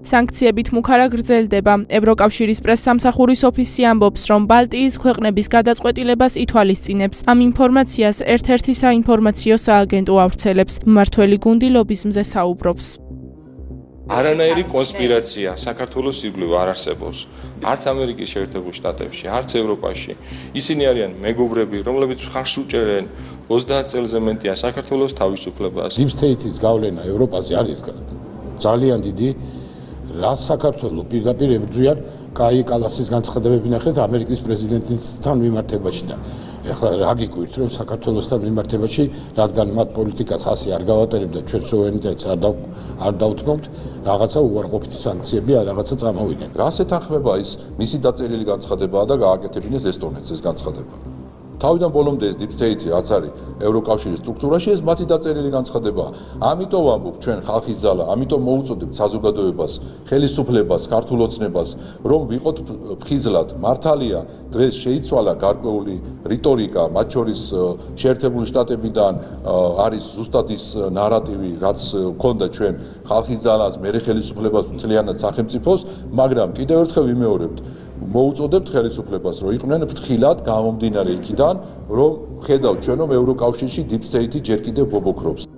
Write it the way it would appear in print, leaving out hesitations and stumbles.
სანქციებით მუქარა გრძელდება. ევროკავშირის პრესსამსახურის ოფისი ამბობს, რომ ბალტიის ქვეყნების გადაწყვეტილებას ითვალისწინებს. ამ ინფორმაციას ერთ-ერთი საინფორმაციო სააგენტო ავრცელებს. მმართველი გუნდი ლობიზმზე საუბრობს. არანაირი კონსპირაცია საქართველოს ირგვლივ არ არსებობს. არც ამერიკის შეერთებულ შტატებში, არც ევროპაში. ისინი არიან მეგობრები, რომლებიც ხარს უჭერენ 30 წელზე მეტია საქართველოს თავისუფლებას. Deep State-ის გავლენა ევროპაზე არის ძალიან დიდი. რა საქართველოს პირდაპირ ებრძვიან კაი კალასის განცხადებები ნახეთ ამერიკის პრეზიდენტთან მიმართებაში და ეხლა რა გიკვირთ რომ საქართველოსთან მიმართებაში რადგან მათ პოლიტიკას ასე არ გავატარებდა ჩვენ სუვერენიტეტს არ დავთმობთ რაღაცა უარყოფითი სანქციები არ რაღაცა წამოვიდნენ. რას ეთანხმება ის მისი დაწერილი განცხადებაა და გააკეთებინეს ესტონეთს ეს განცხადება. თავიდან ბოლომდე ეს Deep State რაც არის ევროკავშირის სტრუქტურაში ეს მათი დაწერილი განცხადებაა. ამიტომ ვამბობ ჩვენ ხალხის ძალა, ამიტომ მოუწოდებთ საზოგადოებას, ხელისუფლებას, ქართულ ოცნებას, რომ ვიყოთ ფხიზლად. მართალია, დღეს შეიცვალა გარკვეული რიტორიკა, მათ შორის შეერთებული შტატებიდან არის ზუსტად ის ნარატივი, რაც ჰქონდა ჩვენ ხალხის ძალას, მერე ხელისუფლებას, მთლიანად სახელმწიფოს, მაგრამ კიდევ ერთხელ ვიმეორებთ მოუწოდებთ ხელისუფლებას, რომ იყვნენ ფრთხილად გამომდინარე იქიდან, რომ ხედავთ ჩვენ რომ ევროკავშირში Deep State-ი ჯერ კიდევ ბობოქრობს.